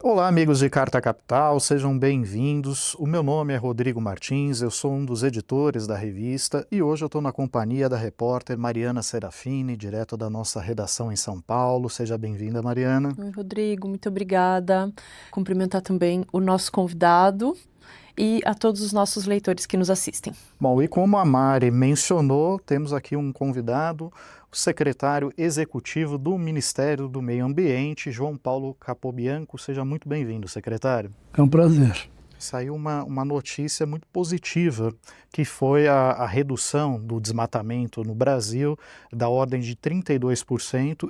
Olá, amigos de Carta Capital, sejam bem-vindos. O meu nome é Rodrigo Martins, eu sou um dos editores da revista e hoje eu estou na companhia da repórter Mariana Serafini, direto da nossa redação em São Paulo. Seja bem-vinda, Mariana. Oi, Rodrigo, muito obrigada. Cumprimentar também o nosso convidado e a todos os nossos leitores que nos assistem. Bom, e como a Mari mencionou, temos aqui um convidado, o secretário executivo do Ministério do Meio Ambiente, João Paulo Capobianco. Seja muito bem-vindo, secretário. É um prazer. Saiu uma notícia muito positiva, que foi a redução do desmatamento no Brasil da ordem de 32%,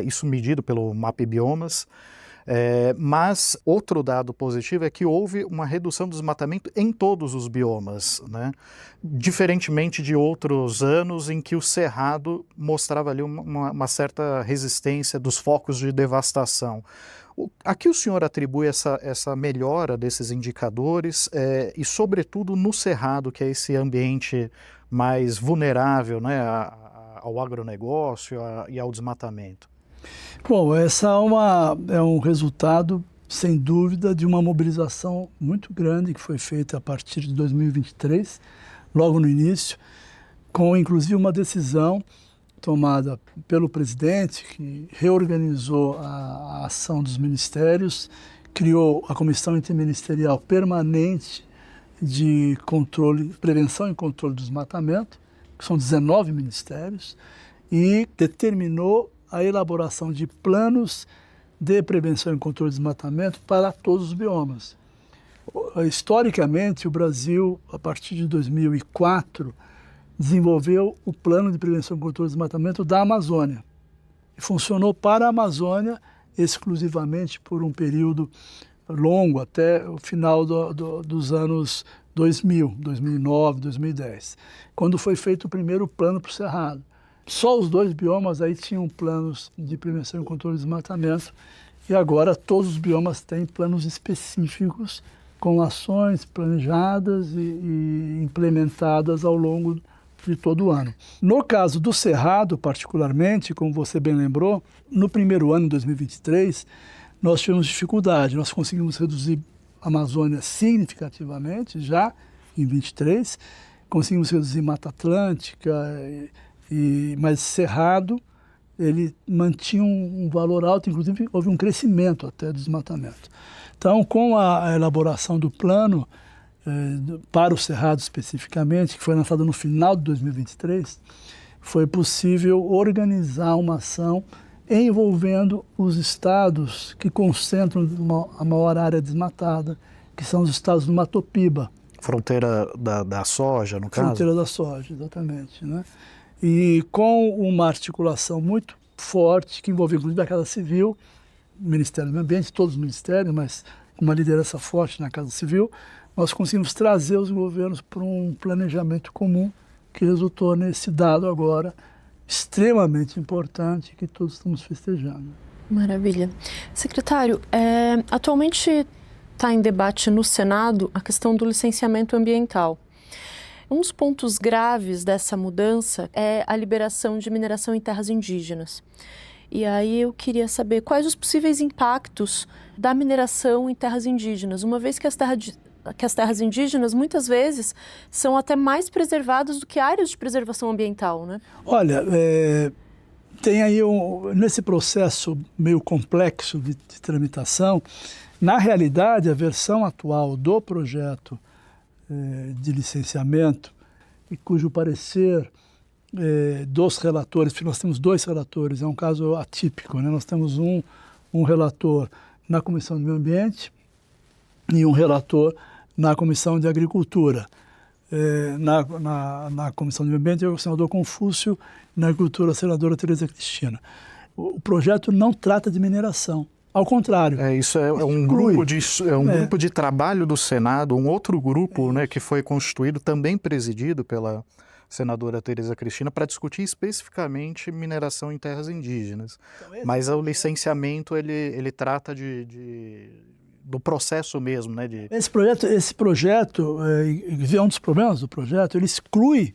isso medido pelo MapBiomas. Mas outro dado positivo é que houve uma redução do desmatamento em todos os biomas, né? Diferentemente de outros anos em que o cerrado mostrava ali uma certa resistência dos focos de devastação. A que o senhor atribui essa melhora desses indicadores e, sobretudo, no cerrado, que é esse ambiente mais vulnerável, né, ao agronegócio e ao desmatamento? Bom, essa é um resultado, sem dúvida, de uma mobilização muito grande que foi feita a partir de 2023, logo no início, com inclusive uma decisão tomada pelo presidente, que reorganizou a ação dos ministérios, criou a Comissão Interministerial Permanente de Prevenção e Controle do Desmatamento, que são 19 ministérios, e determinou a elaboração de planos de prevenção e controle do desmatamento para todos os biomas. Historicamente, o Brasil, a partir de 2004, desenvolveu o plano de prevenção e controle do desmatamento da Amazônia. E funcionou para a Amazônia exclusivamente por um período longo, até o final dos anos 2000, 2009, 2010, quando foi feito o primeiro plano para o Cerrado. Só os dois biomas aí tinham planos de prevenção e controle do desmatamento e agora todos os biomas têm planos específicos com ações planejadas e implementadas ao longo de todo o ano. No caso do Cerrado, particularmente, como você bem lembrou, no primeiro ano, em 2023, nós tivemos dificuldade. Nós conseguimos reduzir a Amazônia significativamente já em 23, conseguimos reduzir Mata Atlântica, mas Cerrado, ele mantinha um valor alto, inclusive houve um crescimento até do desmatamento. Então, com a elaboração do plano para o Cerrado especificamente, que foi lançado no final de 2023, foi possível organizar uma ação envolvendo os estados que concentram a maior área desmatada, que são os estados do Mato Piba. Fronteira da soja, no caso? Fronteira da soja, exatamente, né? E com uma articulação muito forte, que envolveu inclusive a Casa Civil, o Ministério do Meio Ambiente, todos os ministérios, mas com uma liderança forte na Casa Civil, nós conseguimos trazer os governos para um planejamento comum que resultou nesse dado agora extremamente importante que todos estamos festejando. Maravilha. Secretário, atualmente está em debate no Senado a questão do licenciamento ambiental. Um dos pontos graves dessa mudança é a liberação de mineração em terras indígenas. E aí eu queria saber quais os possíveis impactos da mineração em terras indígenas, uma vez que as terras indígenas muitas vezes são até mais preservadas do que áreas de preservação ambiental, né? Olha, tem aí nesse processo meio complexo de tramitação, na realidade a versão atual do projeto de licenciamento, e cujo parecer dos relatores, porque nós temos dois relatores, é um caso atípico, né? Nós temos um relator na Comissão do Meio Ambiente e um relator na Comissão de Agricultura. Na Comissão do Meio Ambiente é o senador Confúcio, na Agricultura a senadora Tereza Cristina. O projeto não trata de mineração. Ao contrário. Isso é um grupo de trabalho do Senado, um outro grupo, né, que foi constituído, também presidido pela senadora Tereza Cristina, para discutir especificamente mineração em terras indígenas. Então, mas o licenciamento, ele trata do processo mesmo, né? Esse projeto é um dos problemas do projeto, ele exclui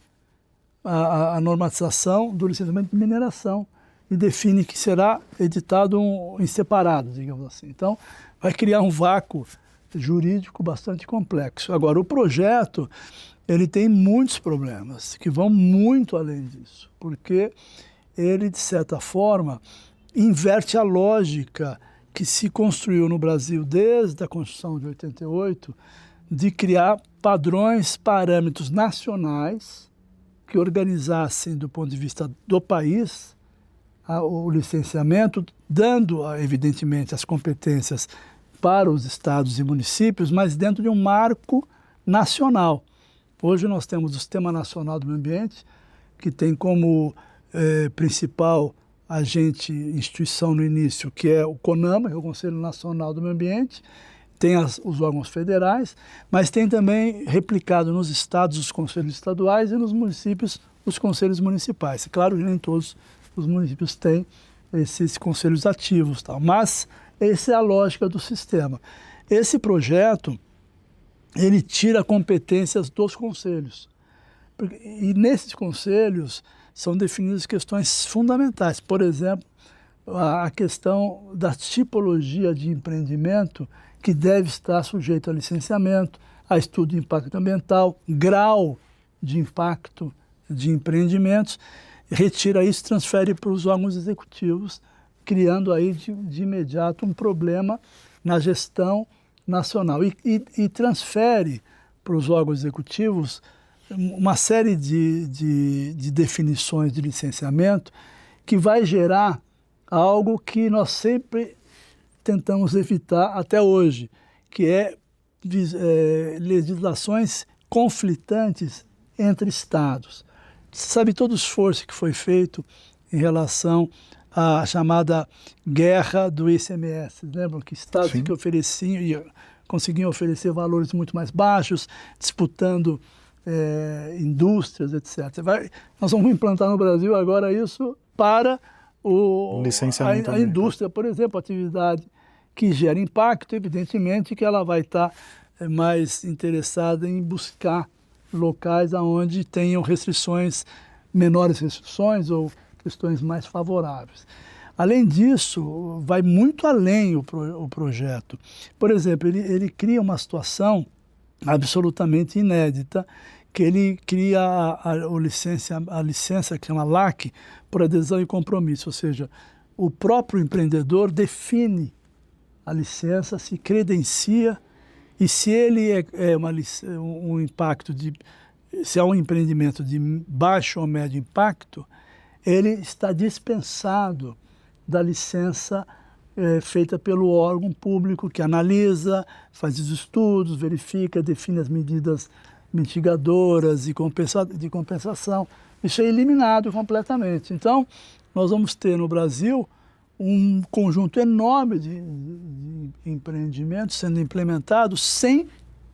a normatização do licenciamento de mineração, e define que será editado em separado, digamos assim. Então, vai criar um vácuo jurídico bastante complexo. Agora, o projeto, ele tem muitos problemas que vão muito além disso, porque ele, de certa forma, inverte a lógica que se construiu no Brasil desde a Constituição de 88, de criar padrões, parâmetros nacionais que organizassem, do ponto de vista do país, o licenciamento, dando, evidentemente, as competências para os estados e municípios, mas dentro de um marco nacional. Hoje nós temos o Sistema Nacional do Meio Ambiente, que tem como principal agente, instituição no início, que é o CONAMA, que é o Conselho Nacional do Meio Ambiente, tem os órgãos federais, mas tem também replicado nos estados os conselhos estaduais e nos municípios os conselhos municipais. Claro que nem todos os municípios têm esses conselhos ativos, tal, mas essa é a lógica do sistema. Esse projeto, ele tira competências dos conselhos. E nesses conselhos são definidas questões fundamentais. Por exemplo, a questão da tipologia de empreendimento que deve estar sujeito a licenciamento, a estudo de impacto ambiental, grau de impacto de empreendimentos, retira isso, transfere para os órgãos executivos, criando aí de imediato um problema na gestão nacional e transfere para os órgãos executivos uma série de definições de licenciamento que vai gerar algo que nós sempre tentamos evitar até hoje, que é legislações conflitantes entre estados. Você sabe todo o esforço que foi feito em relação à chamada guerra do ICMS. Lembram que estados Sim. que ofereciam, conseguiam oferecer valores muito mais baixos, disputando indústrias, etc. Nós vamos implantar no Brasil agora isso para Licenciamento a indústria, por exemplo, a atividade que gera impacto, evidentemente que ela vai estar mais interessada em buscar locais onde tenham menores restrições ou questões mais favoráveis. Além disso, vai muito além o projeto. Por exemplo, ele cria uma situação absolutamente inédita, que ele cria a licença que chama LAC, por adesão e compromisso, ou seja, o próprio empreendedor define a licença, se credencia, e se ele se é um empreendimento de baixo ou médio impacto, ele está dispensado da licença feita pelo órgão público que analisa, faz os estudos, verifica, define as medidas mitigadoras e de compensação. Isso é eliminado completamente. Então, nós vamos ter no Brasil um conjunto enorme de empreendimentos sendo implementados sem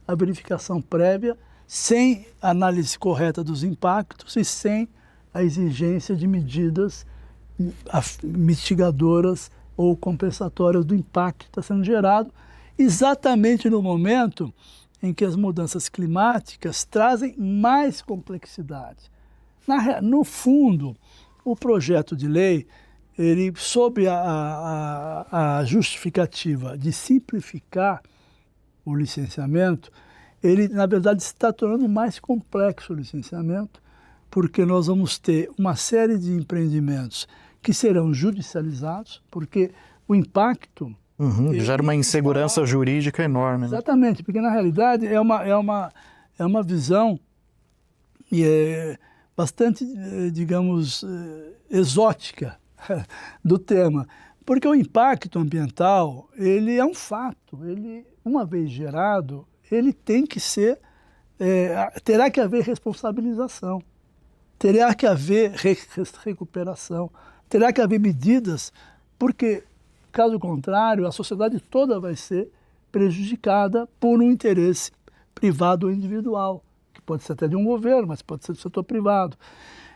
a verificação prévia, sem análise correta dos impactos e sem a exigência de medidas mitigadoras ou compensatórias do impacto que está sendo gerado, exatamente no momento em que as mudanças climáticas trazem mais complexidade. No fundo, o projeto de lei, ele, sob a justificativa de simplificar o licenciamento, ele, na verdade, está tornando mais complexo o licenciamento, porque nós vamos ter uma série de empreendimentos que serão judicializados, porque o impacto... gera uma insegurança jurídica enorme. Né? Exatamente, porque na realidade é uma visão bastante, digamos, exótica do tema, porque o impacto ambiental, ele é um fato, ele, uma vez gerado, ele tem que ser, terá que haver responsabilização, terá que haver recuperação, terá que haver medidas, porque, caso contrário, a sociedade toda vai ser prejudicada por um interesse privado ou individual, que pode ser até de um governo, mas pode ser do setor privado.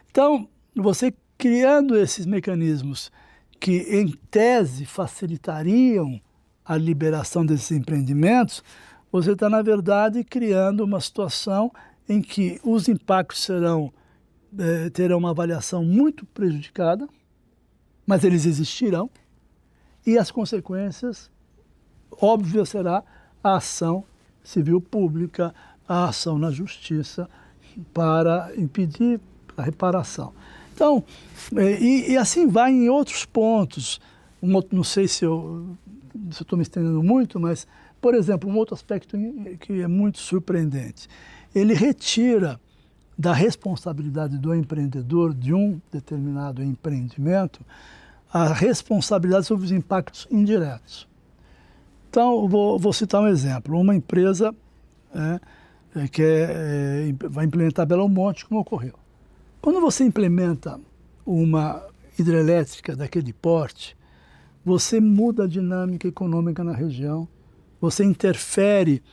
Então, você criando esses mecanismos que, em tese, facilitariam a liberação desses empreendimentos, você está, na verdade, criando uma situação em que os impactos terão uma avaliação muito prejudicada, mas eles existirão e as consequências óbvias será a ação civil pública, a ação na justiça para impedir a reparação. Então, e assim vai em outros pontos. Não sei se eu estou me estendendo muito, mas, por exemplo, um outro aspecto que é muito surpreendente. Ele retira da responsabilidade do empreendedor de um determinado empreendimento a responsabilidade sobre os impactos indiretos. Então, vou citar um exemplo. Uma empresa vai implementar Belo Monte, como ocorreu. Quando você implementa uma hidrelétrica daquele porte, você muda a dinâmica econômica na região, você interfere,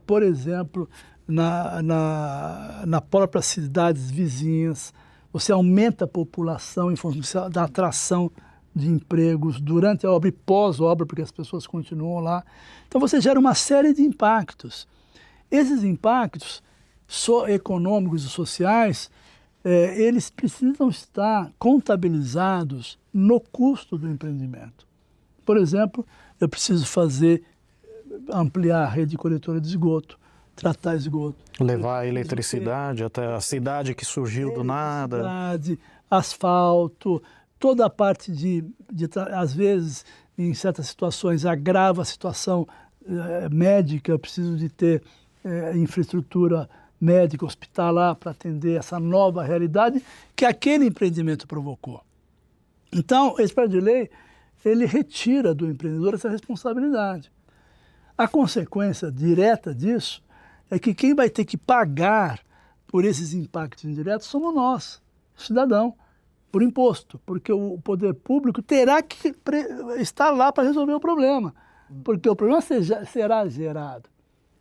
por exemplo, na próprias cidades vizinhas, você aumenta a população em função da atração de empregos durante a obra e pós-obra, porque as pessoas continuam lá. Então você gera uma série de impactos. Esses impactos econômicos e sociais, eles precisam estar contabilizados no custo do empreendimento. Por exemplo, eu preciso ampliar a rede coletora de esgoto, tratar esgoto. Levar a eletricidade até a cidade que surgiu do nada. Asfalto, toda a parte às vezes, em certas situações, agrava a situação médica, eu preciso de ter infraestrutura médica, hospitalar, para atender essa nova realidade que aquele empreendimento provocou. Então, esse projeto de lei, ele retira do empreendedor essa responsabilidade. A consequência direta disso é que quem vai ter que pagar por esses impactos indiretos somos nós, cidadão, por imposto, porque o poder público terá que estar lá para resolver o problema, porque o problema será gerado.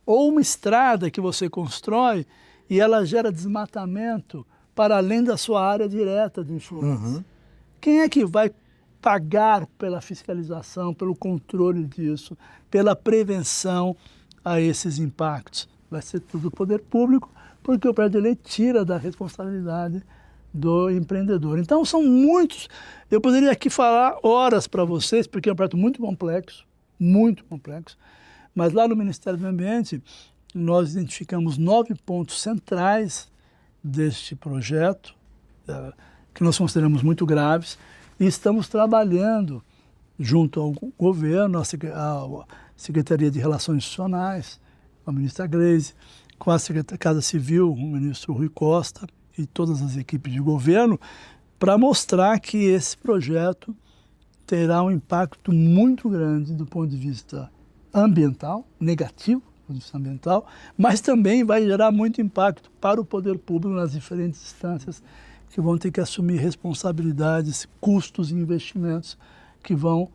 Ou uma estrada que você constrói e ela gera desmatamento para além da sua área direta de influência. Uhum. Quem é que vai pagar pela fiscalização, pelo controle disso, pela prevenção a esses impactos? Vai ser tudo o poder público, porque o projeto de lei tira da responsabilidade do empreendedor. Então são muitos, eu poderia aqui falar horas para vocês, porque é um projeto muito complexo, mas lá no Ministério do Meio Ambiente nós identificamos 9 pontos centrais deste projeto, que nós consideramos muito graves, e estamos trabalhando junto ao governo, à Secretaria de Relações Institucionais, com a ministra Gleisi, com a Casa Civil, o ministro Rui Costa e todas as equipes de governo, para mostrar que esse projeto terá um impacto muito grande do ponto de vista ambiental, negativo do ponto de vista ambiental, mas também vai gerar muito impacto para o poder público nas diferentes instâncias que vão ter que assumir responsabilidades, custos e investimentos que vão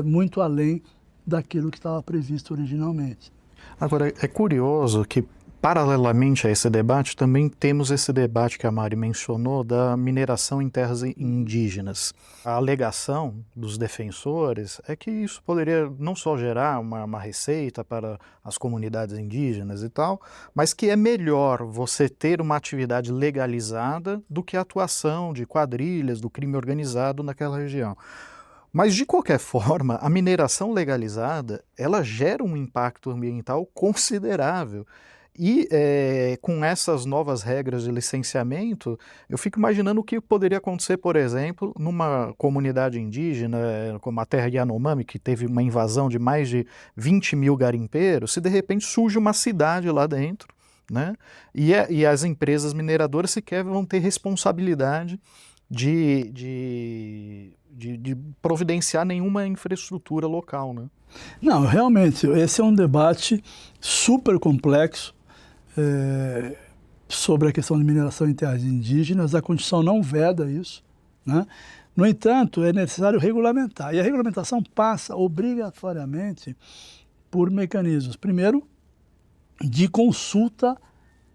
muito além daquilo que estava previsto originalmente. Agora, é curioso que, paralelamente a esse debate, também temos esse debate que a Mari mencionou da mineração em terras indígenas. A alegação dos defensores é que isso poderia não só gerar uma receita para as comunidades indígenas e tal, mas que é melhor você ter uma atividade legalizada do que a atuação de quadrilhas, do crime organizado naquela região. Mas, de qualquer forma, a mineração legalizada, ela gera um impacto ambiental considerável. E com essas novas regras de licenciamento, eu fico imaginando o que poderia acontecer, por exemplo, numa comunidade indígena, como a terra Yanomami, que teve uma invasão de mais de 20 mil garimpeiros, se de repente surge uma cidade lá dentro, né? E as empresas mineradoras sequer vão ter responsabilidade de providenciar nenhuma infraestrutura local, né? Não, realmente, esse é um debate super complexo sobre a questão de mineração em terras indígenas. A Constituição não veda isso, né? No entanto, é necessário regulamentar. E a regulamentação passa obrigatoriamente por mecanismos, primeiro, de consulta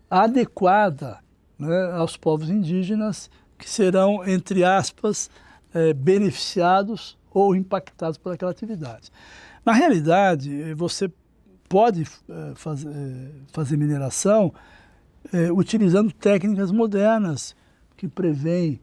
adequada, né, aos povos indígenas, que serão, entre aspas, beneficiados ou impactados por aquela atividade. Na realidade, você pode fazer mineração utilizando técnicas modernas que prevêem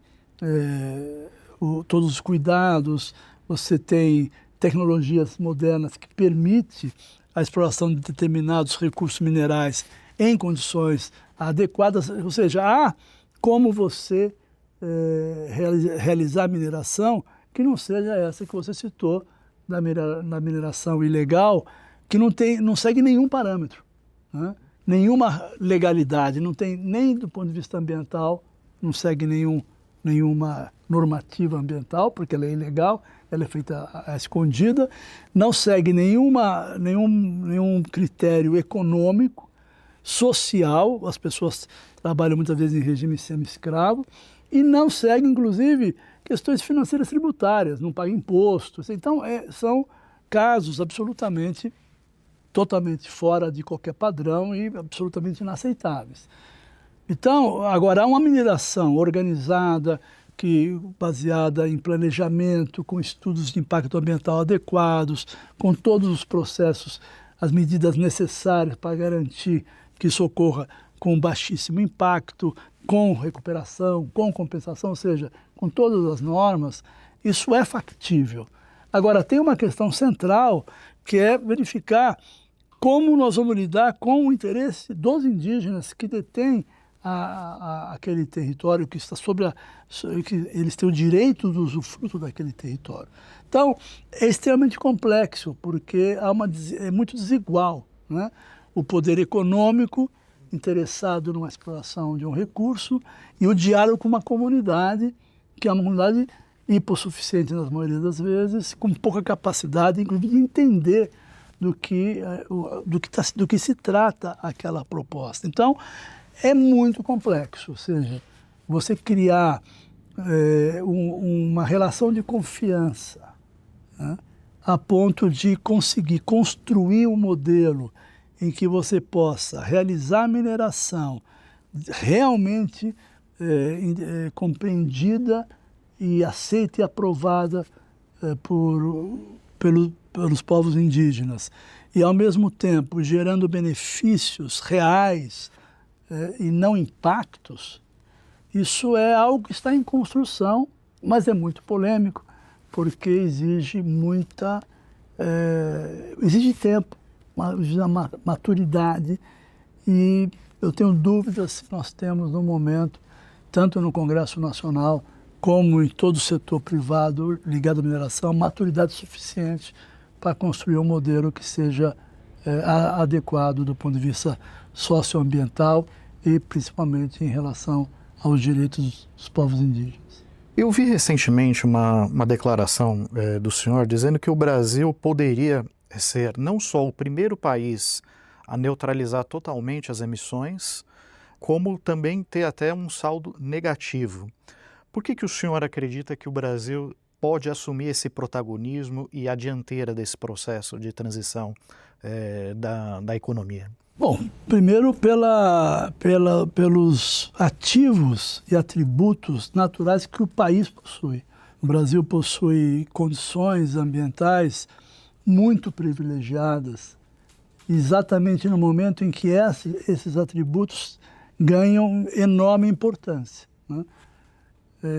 todos os cuidados, você tem tecnologias modernas que permitem a exploração de determinados recursos minerais em condições adequadas, ou seja, há como você realizar mineração que não seja essa que você citou, na mineração ilegal, que não segue nenhum parâmetro, né? Nenhuma legalidade, não tem nem do ponto de vista ambiental, não segue nenhuma normativa ambiental, porque ela é ilegal, ela é feita escondida, não segue nenhum critério econômico, social, as pessoas trabalham muitas vezes em regime semi-escravo, e não segue, inclusive, questões financeiras tributárias, não paga impostos. Então, são casos totalmente fora de qualquer padrão e absolutamente inaceitáveis. Então, agora, há uma mineração organizada, baseada em planejamento, com estudos de impacto ambiental adequados, com todos os processos, as medidas necessárias para garantir que isso ocorra com baixíssimo impacto, com recuperação, com compensação, ou seja, com todas as normas, isso é factível. Agora, tem uma questão central, que é verificar como nós vamos lidar com o interesse dos indígenas que detêm aquele território, que está que eles têm o direito do usufruto daquele território. Então, é extremamente complexo, porque é muito desigual, né? O poder econômico interessado numa exploração de um recurso e o diálogo com uma comunidade, que é uma comunidade hipossuficiente nas maioria das vezes, com pouca capacidade, inclusive, de entender do que se trata aquela proposta. Então, é muito complexo, ou seja, você criar uma relação de confiança, né, a ponto de conseguir construir um modelo em que você possa realizar mineração realmente compreendida e aceita e aprovada pelos povos indígenas, e ao mesmo tempo gerando benefícios reais e não impactos, isso é algo que está em construção, mas é muito polêmico, porque exige tempo, exige maturidade, e eu tenho dúvidas se nós temos no momento, tanto no Congresso Nacional como em todo o setor privado ligado à mineração, maturidade suficiente para construir um modelo que seja adequado do ponto de vista socioambiental e principalmente em relação aos direitos dos povos indígenas. Eu vi recentemente uma declaração do senhor dizendo que o Brasil poderia ser não só o primeiro país a neutralizar totalmente as emissões, como também ter até um saldo negativo. Por que o senhor acredita que o Brasil pode assumir esse protagonismo e a dianteira desse processo de transição da economia? Bom, primeiro pelos ativos e atributos naturais que o país possui. O Brasil possui condições ambientais muito privilegiadas, exatamente no momento em que esses atributos ganham enorme importância, né?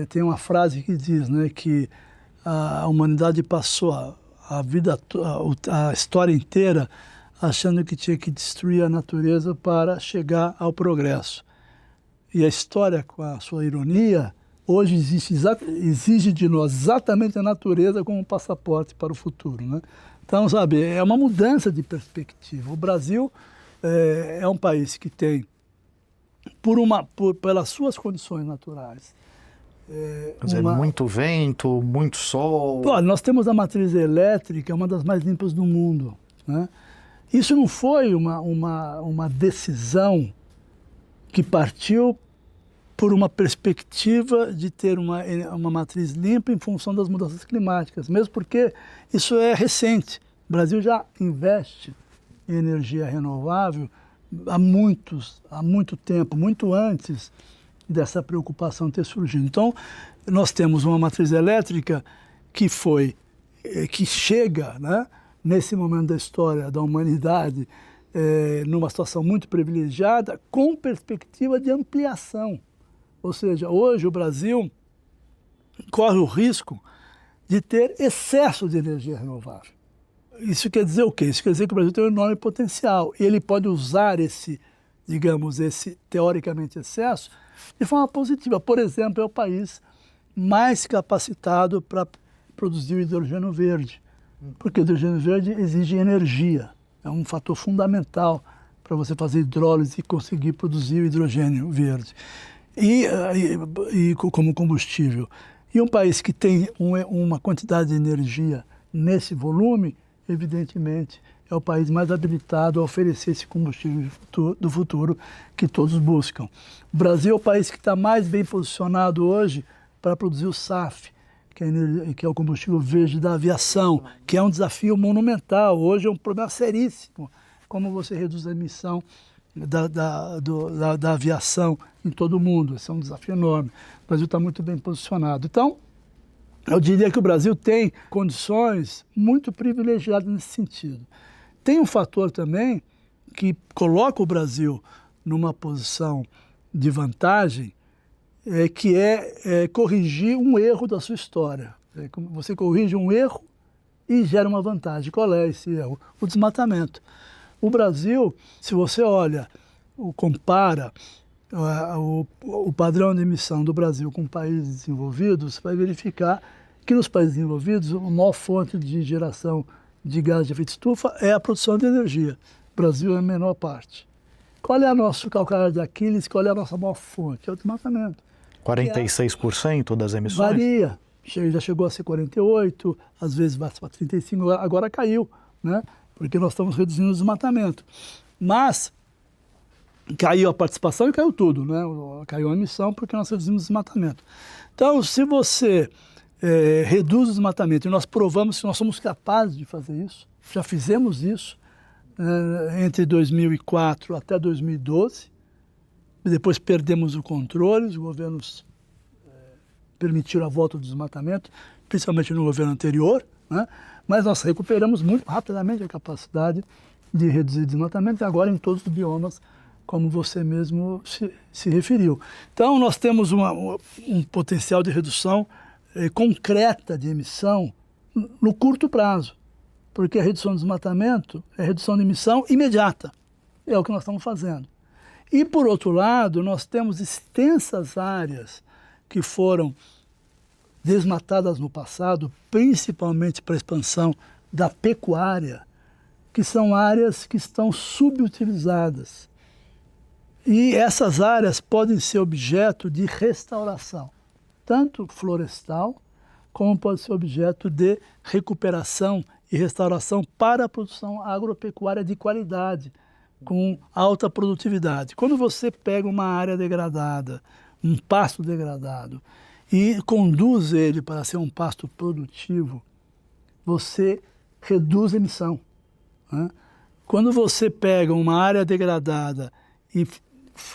Tem uma frase que diz, né, que a humanidade passou a história inteira achando que tinha que destruir a natureza para chegar ao progresso. E a história, com a sua ironia, hoje exige de nós exatamente a natureza como um passaporte para o futuro, né? Então, sabe, é uma mudança de perspectiva. O Brasil é um país que tem, pelas suas condições naturais, muito vento, muito sol. Olha, nós temos a matriz elétrica, uma das mais limpas do mundo, né? Isso não foi uma decisão que partiu por uma perspectiva de ter uma matriz limpa em função das mudanças climáticas, mesmo porque isso é recente. O Brasil já investe em energia renovável há muito tempo, muito antes dessa preocupação ter surgido. Então, nós temos uma matriz elétrica que chega, né, nesse momento da história da humanidade, numa situação muito privilegiada, com perspectiva de ampliação. Ou seja, hoje o Brasil corre o risco de ter excesso de energia renovável. Isso quer dizer o quê? Isso quer dizer que o Brasil tem um enorme potencial e ele pode usar esse teoricamente excesso de forma positiva. Por exemplo, é o país mais capacitado para produzir o hidrogênio verde, porque o hidrogênio verde exige energia, é um fator fundamental para você fazer hidrólise e conseguir produzir o hidrogênio verde e como combustível. E um país que tem uma quantidade de energia nesse volume, evidentemente, é o país mais habilitado a oferecer esse combustível do futuro que todos buscam. O Brasil é o país que está mais bem posicionado hoje para produzir o SAF, que é o combustível verde da aviação, que é um desafio monumental. Hoje é um problema seríssimo, como você reduz a emissão da aviação em todo o mundo. Esse é um desafio enorme. O Brasil está muito bem posicionado. Então, eu diria que o Brasil tem condições muito privilegiadas nesse sentido. Tem um fator também que coloca o Brasil numa posição de vantagem, que é corrigir um erro da sua história. Você corrige um erro e gera uma vantagem. Qual é esse erro? O desmatamento. O Brasil, se você olha, compara o padrão de emissão do Brasil com países desenvolvidos, você vai verificar que nos países desenvolvidos a maior fonte de geração de gás de efeito estufa é a produção de energia. O Brasil é a menor parte. Qual é o nosso calcanhar de Aquiles? Qual é a nossa maior fonte? É o desmatamento. 46% das emissões? Varia. Já chegou a ser 48%, às vezes vai para 35%, agora caiu, né? Porque nós estamos reduzindo o desmatamento. Mas caiu a participação e caiu tudo, né? Caiu a emissão porque nós reduzimos o desmatamento. Então, se você reduz o desmatamento, e nós provamos que nós somos capazes de fazer isso, já fizemos isso entre 2004 até 2012, e depois perdemos o controle, os governos permitiram a volta do desmatamento, principalmente no governo anterior, né? Mas nós recuperamos muito rapidamente a capacidade de reduzir o desmatamento, agora em todos os biomas, como você mesmo se referiu. Então, nós temos um potencial de redução concreta de emissão no curto prazo, porque a redução do desmatamento é redução de emissão imediata, é o que nós estamos fazendo. E, por outro lado, nós temos extensas áreas que foram desmatadas no passado, principalmente para a expansão da pecuária, que são áreas que estão subutilizadas. E essas áreas podem ser objeto de restauração, tanto florestal, como pode ser objeto de recuperação e restauração para a produção agropecuária de qualidade, com alta produtividade. Quando você pega uma área degradada, um pasto degradado, e conduz ele para ser um pasto produtivo, você reduz a emissão, né? Quando você pega uma área degradada e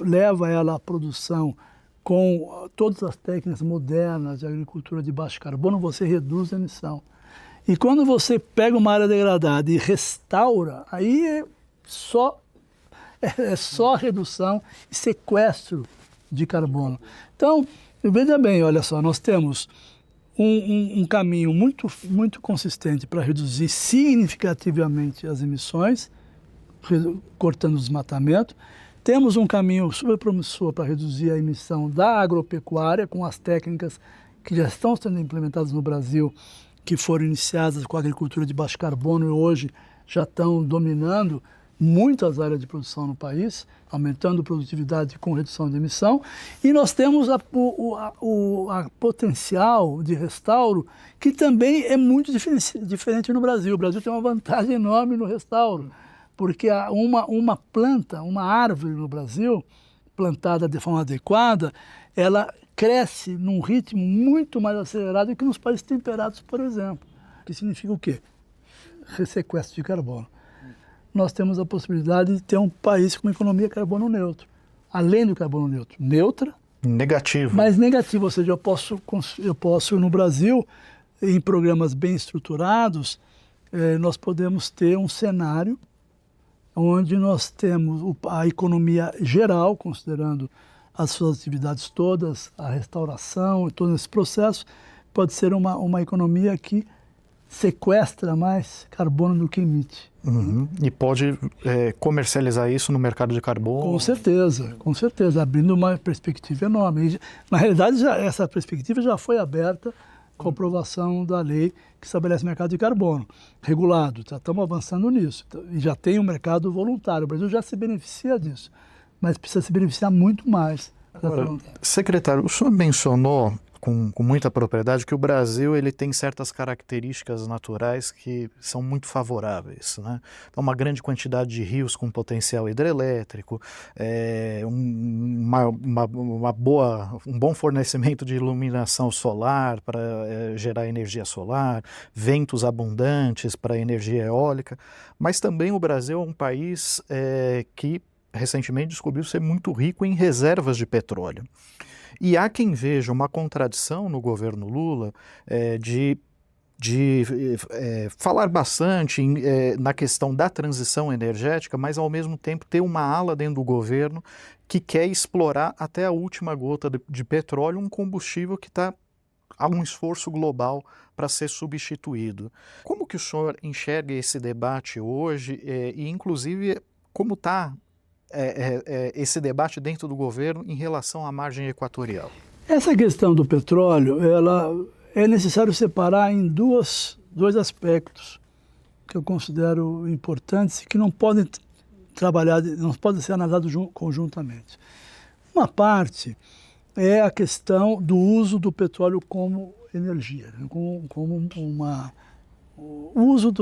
leva ela à produção com todas as técnicas modernas de agricultura de baixo carbono, você reduz a emissão. E quando você pega uma área degradada e restaura, aí é só redução e sequestro de carbono. Então, veja bem, olha só, nós temos um caminho muito consistente para reduzir significativamente as emissões, cortando o desmatamento. Temos um caminho super promissor para reduzir a emissão da agropecuária, com as técnicas que já estão sendo implementadas no Brasil, que foram iniciadas com a agricultura de baixo carbono e hoje já estão dominando muitas áreas de produção no país, aumentando a produtividade com redução de emissão. E nós temos a potencial de restauro, que também é muito diferente no Brasil. O Brasil tem uma vantagem enorme no restauro, porque uma planta, uma árvore no Brasil, plantada de forma adequada, ela cresce num ritmo muito mais acelerado que nos países temperados, por exemplo. Que significa o quê? Ressequestro de carbono. Nós temos a possibilidade de ter um país com uma economia carbono neutro. Além do carbono neutro. Neutra. Negativo. Mas negativo, ou seja, eu posso no Brasil, em programas bem estruturados, nós podemos ter um cenário onde nós temos a economia geral, considerando as suas atividades todas, a restauração e todo esse processo, pode ser uma economia que sequestra mais carbono do que emite. Uhum. E pode comercializar isso no mercado de carbono? Com certeza, abrindo uma perspectiva enorme. E, na realidade, essa perspectiva já foi aberta com a aprovação da lei que estabelece o mercado de carbono regulado. Estamos avançando nisso. E já tem um mercado voluntário. O Brasil já se beneficia disso, mas precisa se beneficiar muito mais. Agora, secretário, o senhor mencionou com muita propriedade que o Brasil ele tem certas características naturais que são muito favoráveis, né? Então, uma grande quantidade de rios com potencial hidrelétrico, um bom fornecimento de iluminação solar para gerar energia solar, ventos abundantes para energia eólica, mas também o Brasil é um país que recentemente descobriu ser muito rico em reservas de petróleo. E há quem veja uma contradição no governo Lula de falar bastante na questão da transição energética, mas ao mesmo tempo ter uma ala dentro do governo que quer explorar até a última gota de petróleo, um combustível que há um esforço global para ser substituído. Como que o senhor enxerga esse debate hoje e inclusive como está esse debate dentro do governo em relação à margem equatorial? Essa questão do petróleo, é necessário separar em dois aspectos que eu considero importantes e que não podem ser analisados conjuntamente. Uma parte é a questão do uso do petróleo como energia, o uso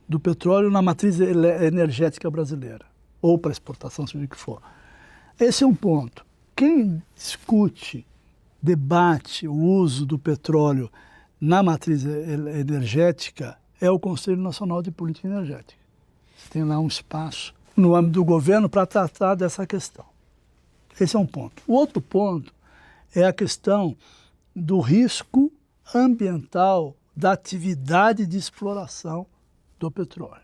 do petróleo na matriz energética brasileira, ou para exportação, seja o que for. Esse é um ponto. Quem debate o uso do petróleo na matriz energética é o Conselho Nacional de Política Energética. Tem lá um espaço no âmbito do governo para tratar dessa questão. Esse é um ponto. O outro ponto é a questão do risco ambiental da atividade de exploração do petróleo.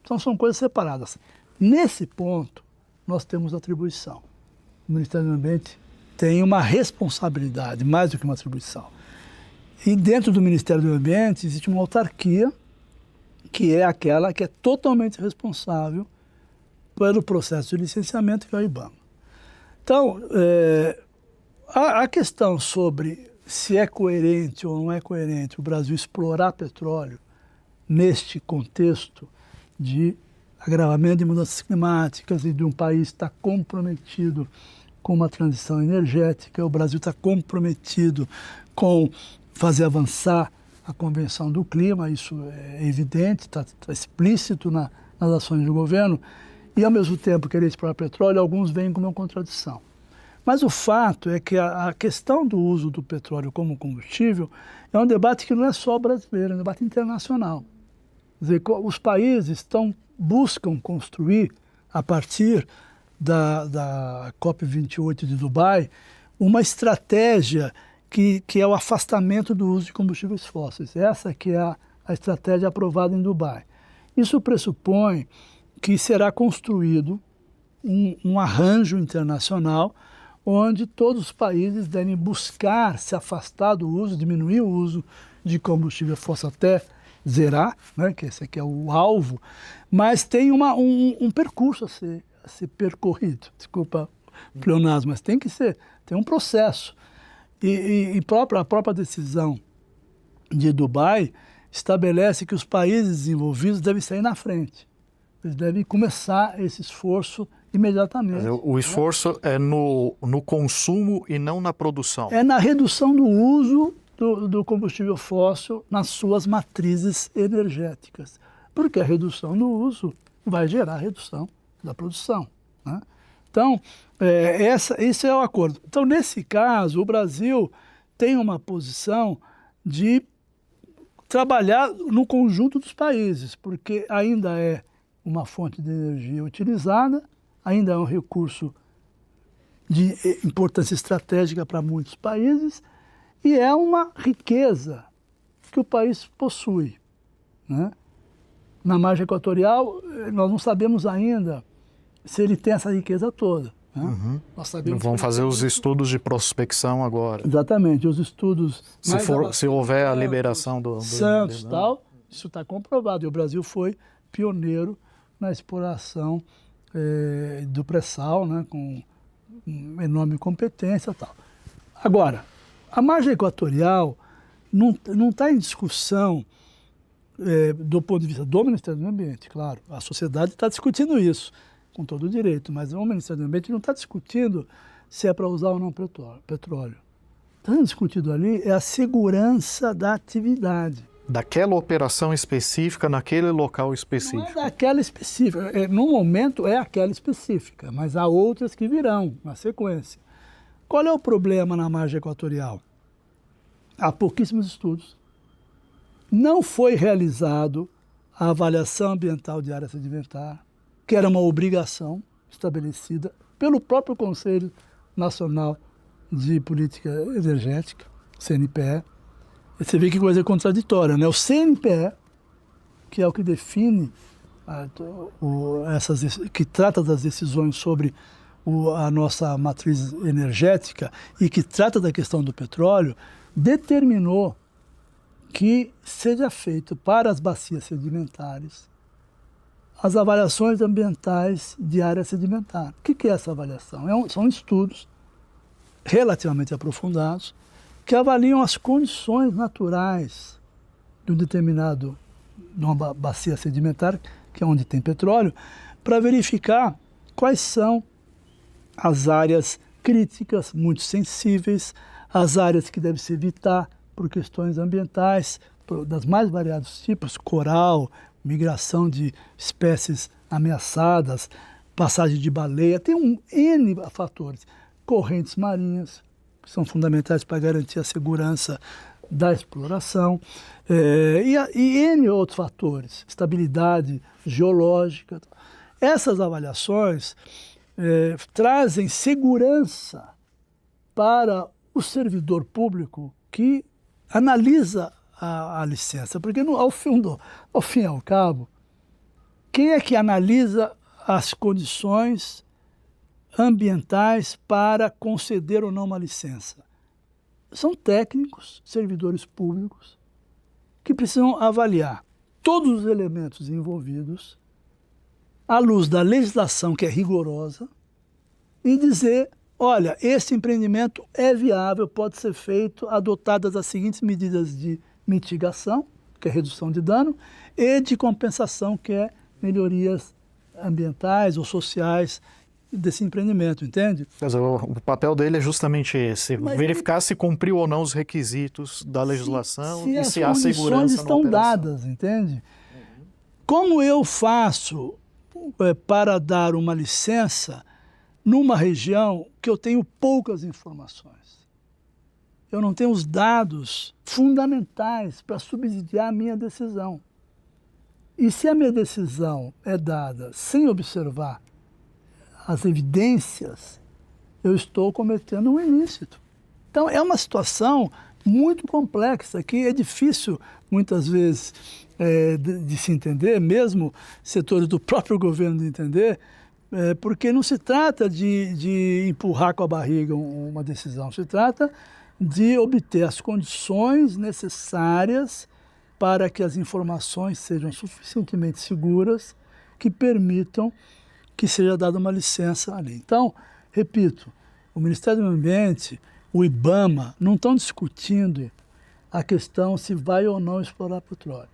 Então são coisas separadas. Nesse ponto, nós temos atribuição. O Ministério do Ambiente tem uma responsabilidade, mais do que uma atribuição. E dentro do Ministério do Ambiente existe uma autarquia, que é aquela que é totalmente responsável pelo processo de licenciamento, que é o IBAMA. Então, a questão sobre se é coerente ou não é coerente o Brasil explorar petróleo neste contexto de agravamento de mudanças climáticas e de um país estar comprometido com uma transição energética, o Brasil está comprometido com fazer avançar a Convenção do Clima, isso é evidente, está explícito nas ações do governo, e ao mesmo tempo querer explorar petróleo, alguns veem como uma contradição. Mas o fato é que a questão do uso do petróleo como combustível é um debate que não é só brasileiro, é um debate internacional. Quer dizer, os países buscam construir, a partir da COP28 de Dubai, uma estratégia que é o afastamento do uso de combustíveis fósseis. Essa que é a estratégia aprovada em Dubai. Isso pressupõe que será construído um arranjo internacional onde todos os países devem buscar se afastar do uso, diminuir o uso de combustível fóssil até zerar, né, que esse aqui é o alvo, mas tem um percurso a ser percorrido. Desculpa o pleonasmo, mas tem um processo. E a própria decisão de Dubai estabelece que os países desenvolvidos devem sair na frente. Eles devem começar esse esforço imediatamente. O esforço é no consumo e não na produção. É na redução do uso do combustível fóssil nas suas matrizes energéticas. Porque a redução do uso vai gerar a redução da produção, né? Então, esse é o acordo. Então, nesse caso, o Brasil tem uma posição de trabalhar no conjunto dos países, porque ainda é uma fonte de energia utilizada, ainda é um recurso de importância estratégica para muitos países e é uma riqueza que o país possui, né? Na margem equatorial, nós não sabemos ainda se ele tem essa riqueza toda. Né? Uhum. Nós sabemos Vão fazer os estudos de prospecção agora. Exatamente, os estudos... Se houver a liberação do Santos e tal, isso está comprovado. E o Brasil foi pioneiro na exploração do pré-sal, né, com enorme competência e tal. Agora, a margem equatorial não está em discussão do ponto de vista do Ministério do Meio Ambiente, claro. A sociedade está discutindo isso, com todo o direito, mas o Ministério do Meio Ambiente não está discutindo se é para usar ou não petróleo. Está sendo discutido ali é a segurança da atividade. Daquela operação específica, naquele local específico. Não é daquela específica. No momento é aquela específica, mas há outras que virão na sequência. Qual é o problema na margem equatorial? Há pouquíssimos estudos. Não foi realizado a avaliação ambiental de área sedimentar, que era uma obrigação estabelecida pelo próprio Conselho Nacional de Política Energética, CNPE. Você vê que coisa contraditória, né? O CNPE, que é o que define, que trata das decisões sobre a nossa matriz energética e que trata da questão do petróleo, determinou que seja feito para as bacias sedimentares as avaliações ambientais de área sedimentar. O que é essa avaliação? São estudos relativamente aprofundados que avaliam as condições naturais de de uma bacia sedimentar, que é onde tem petróleo, para verificar quais são as áreas críticas, muito sensíveis, as áreas que devem se evitar por questões ambientais, das mais variados tipos, coral, migração de espécies ameaçadas, passagem de baleia, tem N fatores, correntes marinhas, que são fundamentais para garantir a segurança da exploração, e N outros fatores, estabilidade geológica. Essas avaliações trazem segurança para o servidor público que analisa a licença, porque ao fim e ao cabo, quem é que analisa as condições ambientais para conceder ou não uma licença? São técnicos, servidores públicos, que precisam avaliar todos os elementos envolvidos à luz da legislação, que é rigorosa, e dizer, olha, esse empreendimento é viável, pode ser feito, adotadas as seguintes medidas de mitigação, que é redução de dano, e de compensação, que é melhorias ambientais ou sociais desse empreendimento, entende? O papel dele é justamente esse, verificar se cumpriu ou não os requisitos da legislação e se há segurança na operação. Se as condições estão dadas, entende? Como eu faço para dar uma licença numa região que eu tenho poucas informações? Eu não tenho os dados fundamentais para subsidiar a minha decisão. E se a minha decisão é dada sem observar as evidências, eu estou cometendo um ilícito. Então, é uma situação muito complexa, que é difícil, muitas vezes, de se entender, mesmo setores do próprio governo de entender, porque não se trata de empurrar com a barriga uma decisão, se trata de obter as condições necessárias para que as informações sejam suficientemente seguras, que permitam que seja dada uma licença ali. Então, repito, o Ministério do Meio Ambiente, o IBAMA, não estão discutindo a questão se vai ou não explorar petróleo.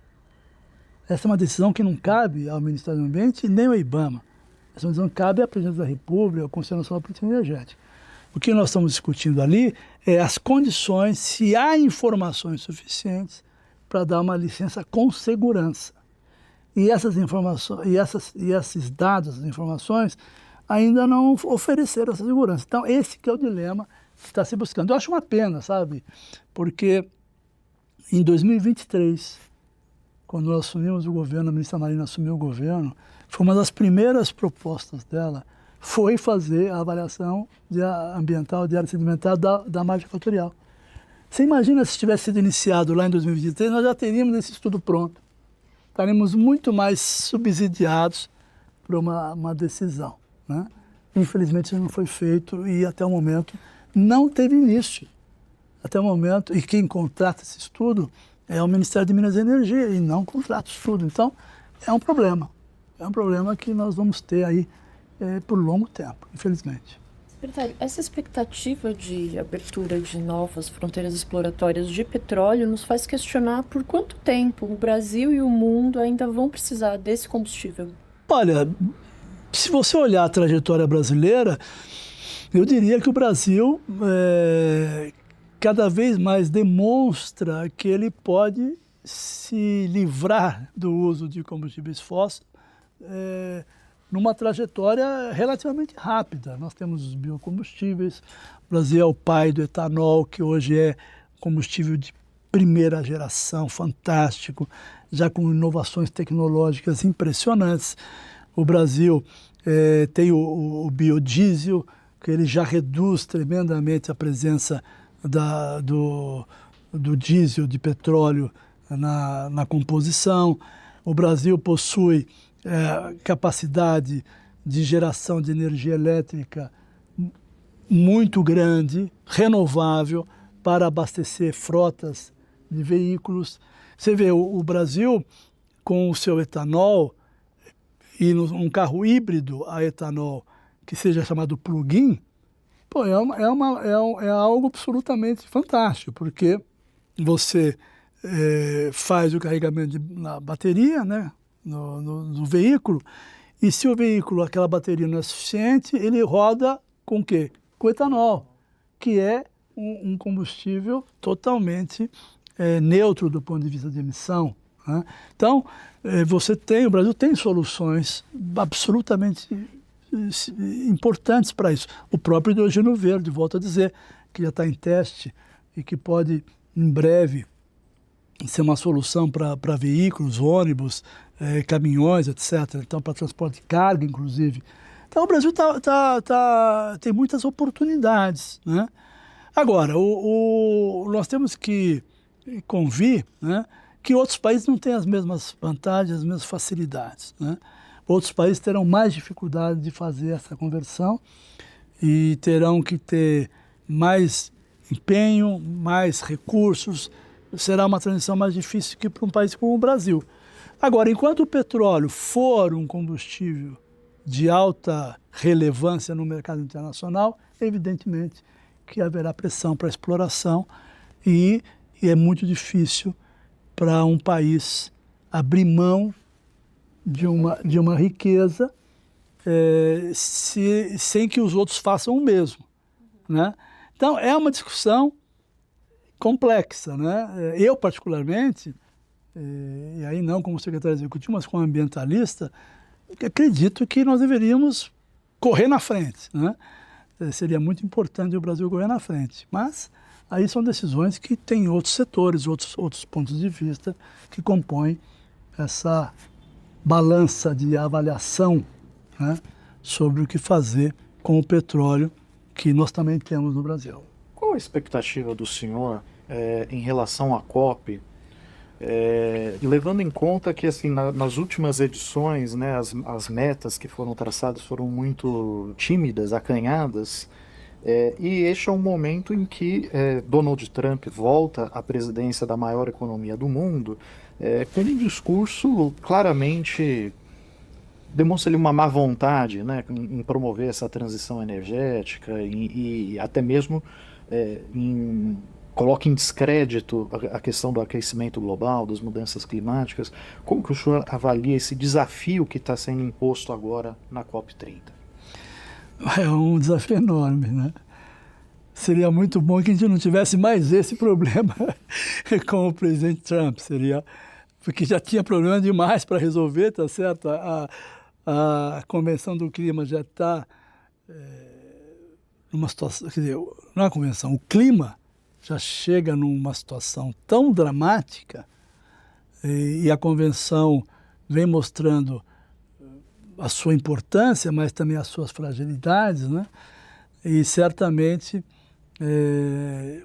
Essa é uma decisão que não cabe ao Ministério do Meio Ambiente nem ao IBAMA. Essa é uma decisão que cabe à Presidência da República, ao Conselho Nacional de Política Energética. O que nós estamos discutindo ali é as condições, se há informações suficientes para dar uma licença com segurança. E essas informações, e esses dados, essas informações, ainda não ofereceram essa segurança. Então, esse que é o dilema que está se buscando. Eu acho uma pena, sabe? Porque em 2023, quando nós assumimos o governo, a ministra Marina assumiu o governo, foi uma das primeiras propostas dela, foi fazer a avaliação ambiental de área sedimentar da margem equatorial. Você imagina se tivesse sido iniciado lá em 2023, nós já teríamos esse estudo pronto. Estaremos muito mais subsidiados por uma decisão, né? Infelizmente isso não foi feito e até o momento não teve início. Até o momento, e quem contrata esse estudo é o Ministério de Minas e Energia e não contrata o estudo. Então, é um problema. É um problema que nós vamos ter aí por longo tempo, infelizmente. Secretário, essa expectativa de abertura de novas fronteiras exploratórias de petróleo nos faz questionar por quanto tempo o Brasil e o mundo ainda vão precisar desse combustível. Olha, se você olhar a trajetória brasileira, eu diria que o Brasil cada vez mais demonstra que ele pode se livrar do uso de combustíveis fósseis numa trajetória relativamente rápida. Nós temos os biocombustíveis, o Brasil é o pai do etanol, que hoje é combustível de primeira geração, fantástico, já com inovações tecnológicas impressionantes. O Brasil tem o biodiesel, que ele já reduz tremendamente a presença do diesel de petróleo na composição. O Brasil possui capacidade de geração de energia elétrica muito grande, renovável, para abastecer frotas de veículos. Você vê, o Brasil, com o seu etanol, e um carro híbrido a etanol, que seja chamado plug-in, é algo absolutamente fantástico, porque você faz o carregamento na bateria, né, no veículo, e se o veículo, aquela bateria não é suficiente, ele roda com o quê? Com etanol, que é um combustível totalmente neutro do ponto de vista de emissão, né? Então, o Brasil tem soluções absolutamente importantes para isso. O próprio hidrogênio verde, volto a dizer, que já está em teste e que pode, em breve, ser uma solução para veículos, ônibus, caminhões, etc. Então, para transporte de carga, inclusive. Então, o Brasil tem muitas oportunidades, né? Agora, nós temos que convir, né, que outros países não têm as mesmas vantagens, as mesmas facilidades, né? Outros países terão mais dificuldade de fazer essa conversão e terão que ter mais empenho, mais recursos. Será uma transição mais difícil que para um país como o Brasil. Agora, enquanto o petróleo for um combustível de alta relevância no mercado internacional, evidentemente que haverá pressão para a exploração e é muito difícil para um país abrir mão de uma riqueza sem que os outros façam o mesmo, né? Então, é uma discussão complexa, né? Eu, particularmente, e aí não como secretário executivo, mas como ambientalista, acredito que nós deveríamos correr na frente, né? Seria muito importante o Brasil correr na frente, mas aí são decisões que têm outros setores, outros pontos de vista que compõem essa balança de avaliação, né, sobre o que fazer com o petróleo que nós também temos no Brasil. Qual a expectativa do senhor em relação à COP, levando em conta que assim, nas últimas edições, né, as metas que foram traçadas foram muito tímidas, acanhadas, e este é um momento em que Donald Trump volta à presidência da maior economia do mundo, com um discurso claramente demonstra uma má vontade, né, em promover essa transição energética e até mesmo coloca em descrédito a questão do aquecimento global, das mudanças climáticas. Como que o senhor avalia esse desafio que está sendo imposto agora na COP30? É um desafio enorme, né? Seria muito bom que a gente não tivesse mais esse problema com o presidente Trump, porque já tinha problema demais para resolver, tá certo? A Convenção do Clima já está numa situação, quer dizer, não é a convenção, o clima já chega numa situação tão dramática e a convenção vem mostrando a sua importância, mas também as suas fragilidades, né? E certamente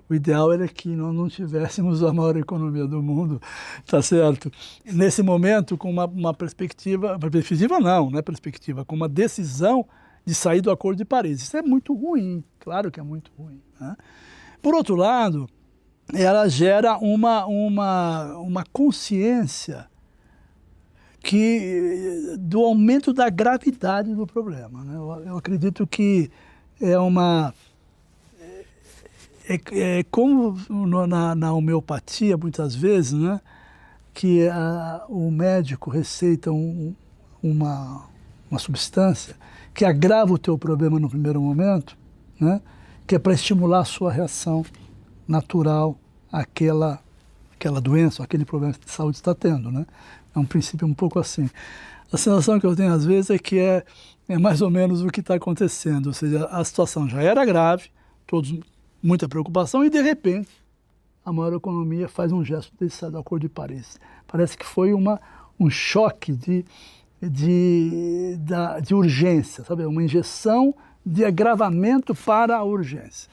o ideal era que nós não tivéssemos a maior economia do mundo, tá certo? Nesse momento, com uma perspectiva, não é perspectiva, com uma decisão de sair do Acordo de Paris. Isso é muito ruim, claro que é muito ruim, né? Por outro lado, ela gera uma consciência do aumento da gravidade do problema, né? Eu acredito que é como na homeopatia, muitas vezes, né? Que o médico receita uma substância que agrava o teu problema no primeiro momento, né? Que é para estimular a sua reação natural àquela doença, àquele problema de saúde que está tendo, né? É um princípio um pouco assim. A sensação que eu tenho às vezes é que é mais ou menos o que está acontecendo, ou seja, a situação já era grave, muita preocupação, e de repente a maior economia faz um gesto de sair do Acordo de Paris. Parece que foi um choque de urgência, sabe? Uma injeção de agravamento para a urgência.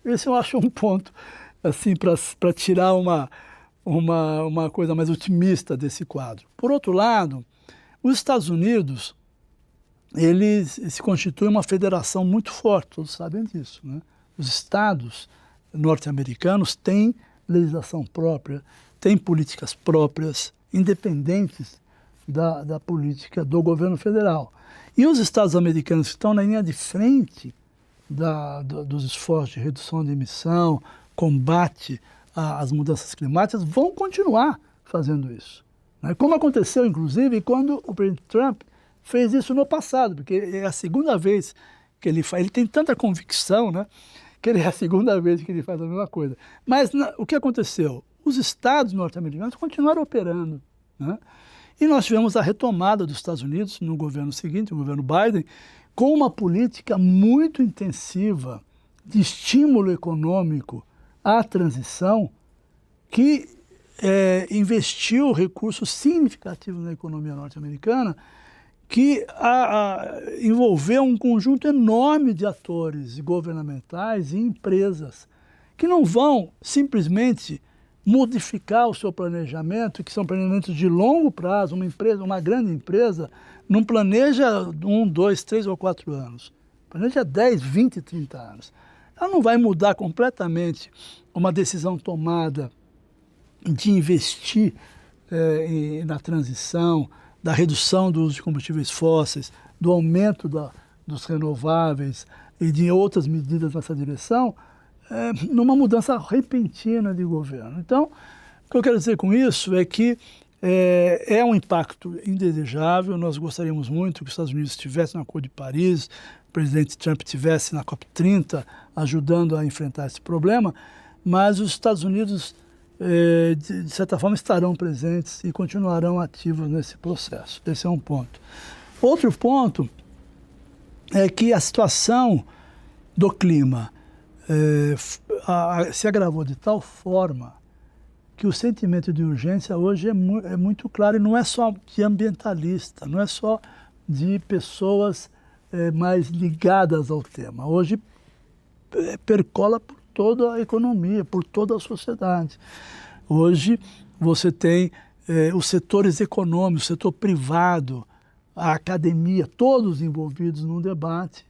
Esse eu acho um ponto assim, para tirar uma coisa mais otimista desse quadro. Por outro lado, os Estados Unidos, eles se constituem uma federação muito forte, todos sabem disso, né? Os estados norte-americanos têm legislação própria, têm políticas próprias, independentes da política do governo federal. E os estados americanos que estão na linha de frente dos esforços de redução de emissão, combate às mudanças climáticas, vão continuar fazendo isso, né? Como aconteceu, inclusive, quando o presidente Trump fez isso no passado, porque é a segunda vez que ele faz. Ele tem tanta convicção, né, que é a segunda vez que ele faz a mesma coisa. Mas o que aconteceu? Os estados norte-americanos continuaram operando, né? E nós tivemos a retomada dos Estados Unidos no governo seguinte, o governo Biden, com uma política muito intensiva de estímulo econômico à transição, que investiu recursos significativos na economia norte-americana, que envolveu um conjunto enorme de atores governamentais e empresas que não vão simplesmente modificar o seu planejamento, que são planejamentos de longo prazo. Uma grande empresa, não planeja 1, 2, 3 ou 4 anos, planeja 10, 20, 30 anos. Ela não vai mudar completamente uma decisão tomada de investir na transição, da redução do uso de combustíveis fósseis, do aumento dos renováveis e de outras medidas nessa direção, numa mudança repentina de governo. Então, o que eu quero dizer com isso é que é um impacto indesejável. Nós gostaríamos muito que os Estados Unidos estivessem no Acordo de Paris, o presidente Trump estivesse na COP30 ajudando a enfrentar esse problema, mas os Estados Unidos, de certa forma, estarão presentes e continuarão ativos nesse processo. Esse é um ponto. Outro ponto é que a situação do clima se agravou de tal forma que o sentimento de urgência hoje é muito claro, e não é só de ambientalista, não é só de pessoas mais ligadas ao tema. Hoje percola por toda a economia, por toda a sociedade. Hoje você tem os setores econômicos, o setor privado, a academia, todos envolvidos num debate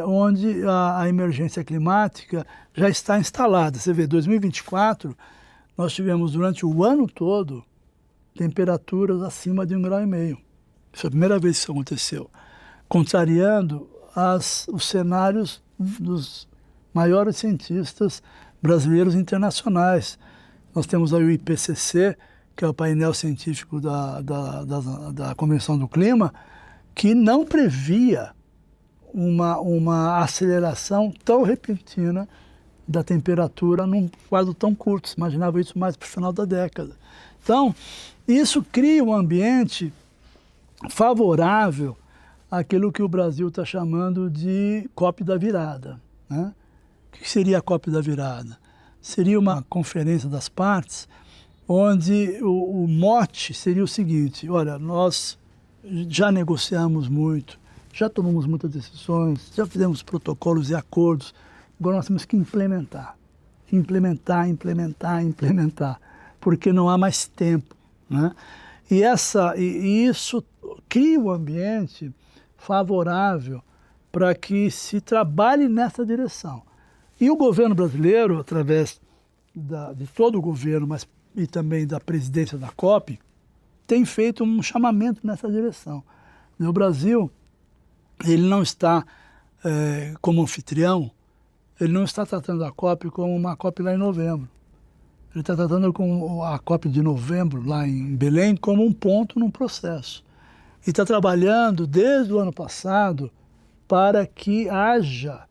onde a emergência climática já está instalada. Você vê, 2024, nós tivemos durante o ano todo temperaturas acima de 1,5 graus. Isso é a primeira vez que isso aconteceu, contrariando os cenários dos maiores cientistas brasileiros e internacionais. Nós temos aí o IPCC, que é o painel científico da Convenção do Clima, que não previa uma aceleração tão repentina da temperatura num quadro tão curto. Se imaginava isso mais para o final da década. Então, isso cria um ambiente favorável àquilo que o Brasil está chamando de COP da virada, né? O que seria a COP da virada? Seria uma conferência das partes onde o mote seria o seguinte: olha, nós já negociamos muito, já tomamos muitas decisões, já fizemos protocolos e acordos, agora nós temos que implementar, porque não há mais tempo, né? E isso cria um ambiente favorável para que se trabalhe nessa direção. E o governo brasileiro, através de todo o governo, mas e também da presidência da COP, tem feito um chamamento nessa direção. O Brasil, ele não está como anfitrião, ele não está tratando a COP como uma COP lá em novembro. Ele está tratando com a COP de novembro, lá em Belém, como um ponto num processo. E está trabalhando desde o ano passado para que haja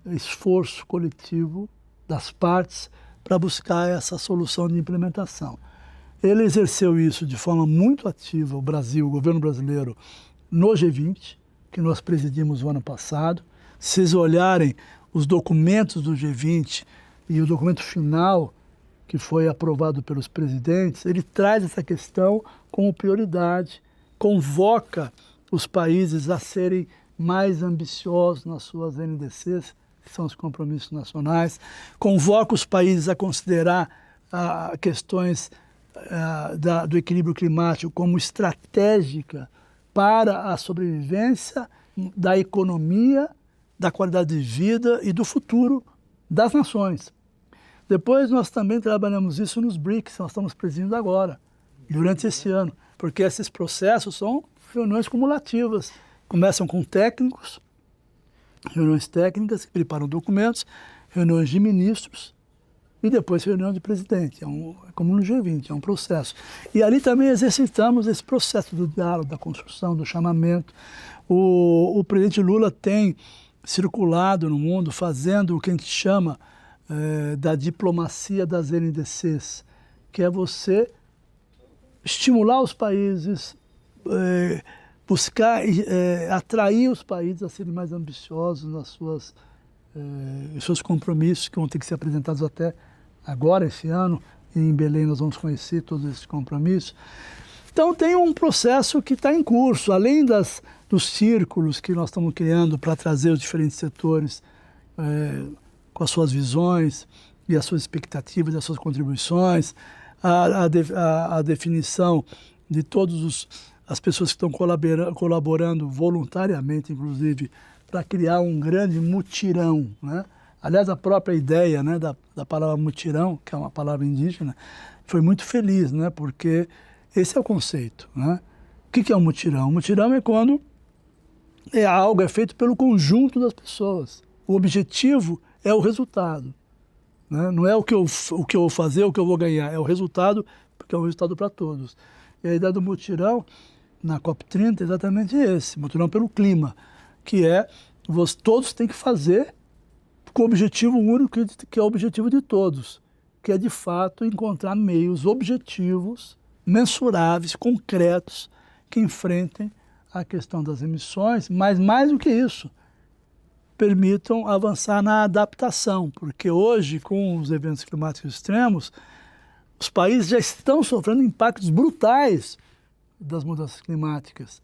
esforço coletivo das partes para buscar essa solução de implementação. Ele exerceu isso de forma muito ativa, o Brasil, o governo brasileiro, no G20, que nós presidimos o ano passado. Se vocês olharem os documentos do G20 e o documento final, que foi aprovado pelos presidentes, ele traz essa questão como prioridade, convoca os países a serem mais ambiciosos nas suas NDCs, que são os compromissos nacionais, convoca os países a considerar questões do equilíbrio climático como estratégica para a sobrevivência da economia, da qualidade de vida e do futuro das nações. Depois nós também trabalhamos isso nos BRICS, nós estamos presidindo agora, durante esse ano, porque esses processos são reuniões cumulativas, começam com técnicos, reuniões técnicas que preparam documentos, reuniões de ministros e depois reunião de presidente. É como no G20, é um processo. E ali também exercitamos esse processo do diálogo, da construção, do chamamento. O presidente Lula tem circulado no mundo fazendo o que a gente chama da diplomacia das NDCs, que é você estimular os países, buscar atrair os países a serem mais ambiciosos nas seus compromissos, que vão ter que ser apresentados até agora, esse ano. E em Belém nós vamos conhecer todos esses compromissos. Então tem um processo que está em curso, além dos círculos que nós estamos criando para trazer os diferentes setores com as suas visões e as suas expectativas e as suas contribuições, a definição de todas as pessoas que estão colaborando voluntariamente, inclusive, para criar um grande mutirão, né? Aliás, a própria ideia, né, da palavra mutirão, que é uma palavra indígena, foi muito feliz, né, porque esse é o conceito, né? O que é um mutirão? Um mutirão é quando algo é feito pelo conjunto das pessoas. O objetivo é o resultado, né? Não é o que eu vou fazer, o que eu vou ganhar, é o resultado, porque é um resultado para todos. E a ideia do mutirão, na COP30, é exatamente esse, mutirão pelo clima, que é todos têm que fazer com o objetivo único, que é o objetivo de todos, que é, de fato, encontrar meios objetivos, mensuráveis, concretos, que enfrentem a questão das emissões, mas mais do que isso, permitam avançar na adaptação, porque hoje, com os eventos climáticos extremos, os países já estão sofrendo impactos brutais das mudanças climáticas.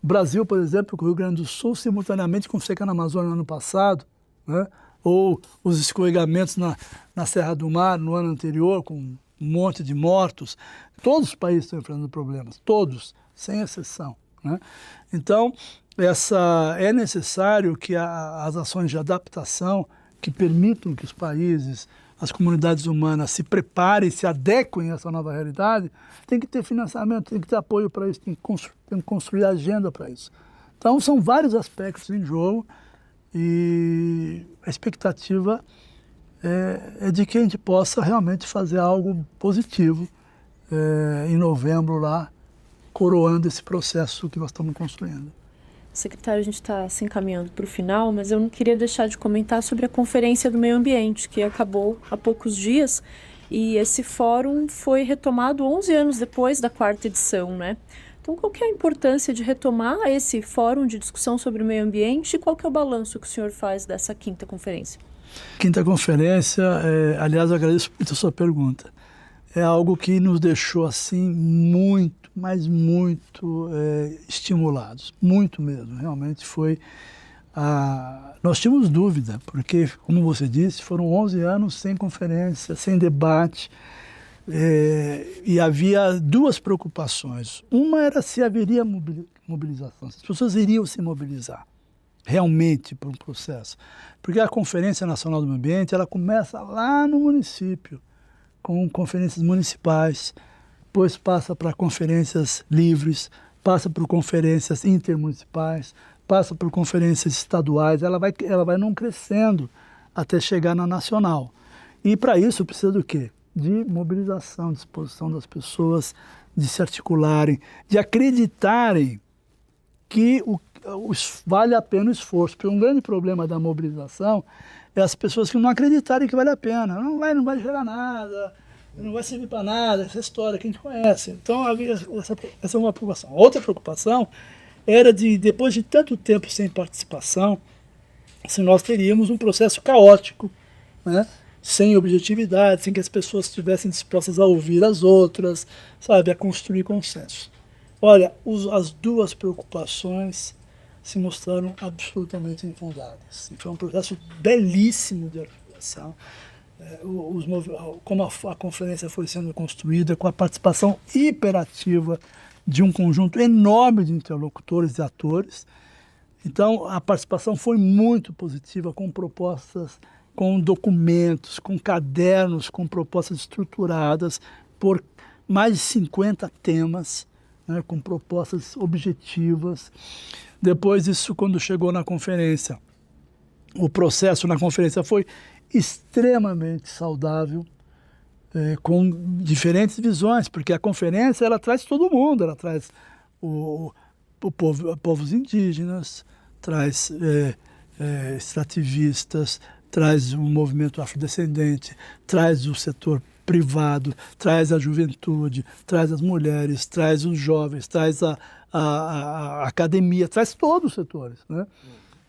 O Brasil, por exemplo, com o Rio Grande do Sul, simultaneamente com seca na Amazônia no ano passado, né? Ou os escorregamentos na Serra do Mar no ano anterior, com um monte de mortos. Todos os países estão enfrentando problemas, todos, sem exceção, né? Então, é necessário que as ações de adaptação que permitam que os países, as comunidades humanas se preparem, se adequem a essa nova realidade, tem que ter financiamento, tem que ter apoio para isso, tem que construir agenda para isso. Então, são vários aspectos em jogo e a expectativa é de que a gente possa realmente fazer algo positivo em novembro lá, coroando esse processo que nós estamos construindo. Secretário, a gente está se encaminhando para o final, mas eu não queria deixar de comentar sobre a Conferência do Meio Ambiente, que acabou há poucos dias, e esse fórum foi retomado 11 anos depois da 4ª edição, né? Então, qual que é a importância de retomar esse fórum de discussão sobre o meio ambiente e qual que é o balanço que o senhor faz dessa 5ª conferência? 5ª conferência, aliás, eu agradeço muito a sua pergunta. É algo que nos deixou, assim, muito, mas muito estimulados. Muito mesmo. Realmente foi... Nós tínhamos dúvida, porque, como você disse, foram 11 anos sem conferência, sem debate, e havia duas preocupações. Uma era se haveria mobilização, se as pessoas iriam se mobilizar. realmente para um processo. Porque a Conferência Nacional do Meio Ambiente, ela começa lá no município, com conferências municipais, depois passa para conferências livres, passa por conferências intermunicipais, passa por conferências estaduais, ela vai não crescendo até chegar na nacional. E para isso precisa do quê? De mobilização, disposição das pessoas, de se articularem, de acreditarem que vale a pena o esforço. Porque um grande problema da mobilização é as pessoas que não acreditarem que vale a pena. Não vai gerar nada, não vai servir para nada, essa história que a gente conhece. Então, essa é uma preocupação. Outra preocupação era de, depois de tanto tempo sem participação, se nós teríamos um processo caótico, né? Sem objetividade, sem que as pessoas estivessem dispostas a ouvir as outras, sabe, a construir consenso. Olha, as duas preocupações se mostraram absolutamente infundadas. Foi um processo belíssimo de articulação. Como a conferência foi sendo construída, com a participação hiperativa de um conjunto enorme de interlocutores e atores. Então, a participação foi muito positiva, com propostas, com documentos, com cadernos, com propostas estruturadas por mais de 50 temas, né, com propostas objetivas. Depois disso, quando chegou na conferência, o processo na conferência foi extremamente saudável, com diferentes visões, porque a conferência ela traz todo mundo, ela traz povos indígenas, traz extrativistas, traz o movimento afrodescendente, traz o setor privado, traz a juventude, traz as mulheres, traz os jovens, traz a academia, traz todos os setores, né?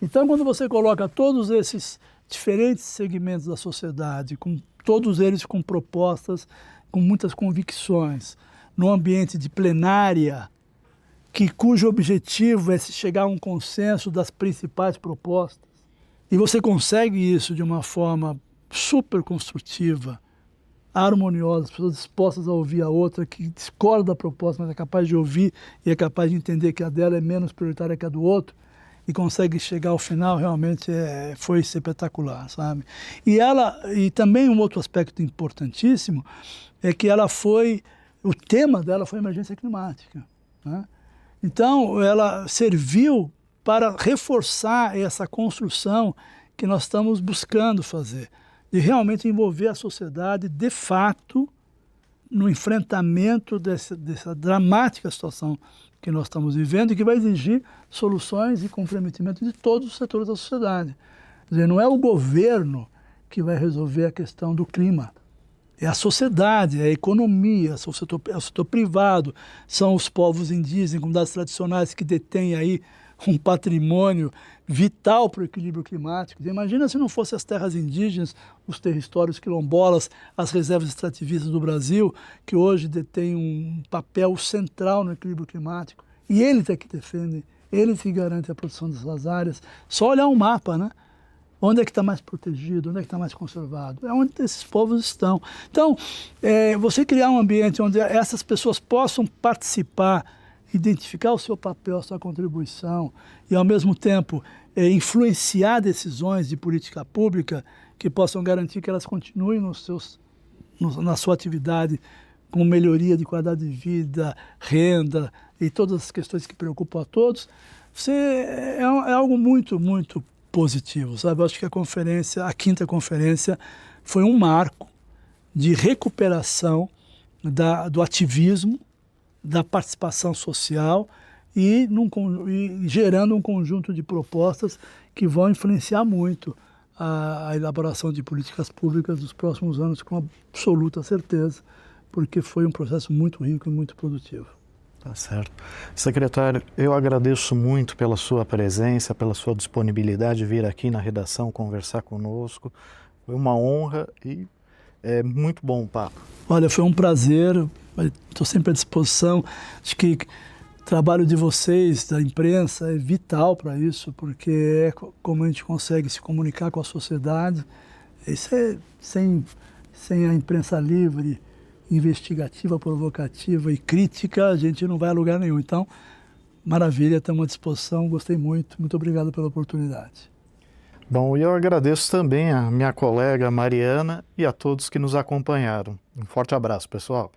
Então, quando você coloca todos esses diferentes segmentos da sociedade, com todos eles com propostas, com muitas convicções, num ambiente de plenária, cujo objetivo é se chegar a um consenso das principais propostas, e você consegue isso de uma forma super construtiva, harmoniosa, as pessoas dispostas a ouvir a outra, que discorda da proposta, mas é capaz de ouvir e é capaz de entender que a dela é menos prioritária que a do outro, e consegue chegar ao final, realmente foi espetacular, sabe? E também um outro aspecto importantíssimo é que o tema dela foi emergência climática, né? Então, ela serviu para reforçar essa construção que nós estamos buscando fazer, de realmente envolver a sociedade, de fato, no enfrentamento dessa dramática situação que nós estamos vivendo e que vai exigir soluções e comprometimento de todos os setores da sociedade. Quer dizer, não é o governo que vai resolver a questão do clima, é a sociedade, é a economia, é o setor privado, são os povos indígenas, comunidades tradicionais que detêm aí um patrimônio vital para o equilíbrio climático. Imagina se não fossem as terras indígenas, os territórios quilombolas, as reservas extrativistas do Brasil, que hoje detêm um papel central no equilíbrio climático. E eles é que defendem, eles que garantem a produção dessas áreas. Só olhar um mapa, né? Onde é que está mais protegido, onde é que está mais conservado? É onde esses povos estão. Então, você criar um ambiente onde essas pessoas possam participar, identificar o seu papel, a sua contribuição e, ao mesmo tempo, influenciar decisões de política pública que possam garantir que elas continuem na sua atividade com melhoria de qualidade de vida, renda e todas as questões que preocupam a todos, é algo muito, muito positivo, sabe? Eu acho que a quinta conferência foi um marco de recuperação do ativismo, da participação social e gerando um conjunto de propostas que vão influenciar muito a elaboração de políticas públicas dos próximos anos, com absoluta certeza, porque foi um processo muito rico e muito produtivo. Tá certo. Secretário, eu agradeço muito pela sua presença, pela sua disponibilidade de vir aqui na redação conversar conosco. Foi uma honra e é muito bom o papo. Olha, foi um prazer, estou sempre à disposição. Acho que o trabalho de vocês, da imprensa, é vital para isso, porque é como a gente consegue se comunicar com a sociedade. Isso sem a imprensa livre, investigativa, provocativa e crítica, a gente não vai a lugar nenhum. Então, Maravilha, estamos à disposição, gostei muito. Muito obrigado pela oportunidade. Bom, e eu agradeço também a minha colega Mariana e a todos que nos acompanharam. Um forte abraço, pessoal.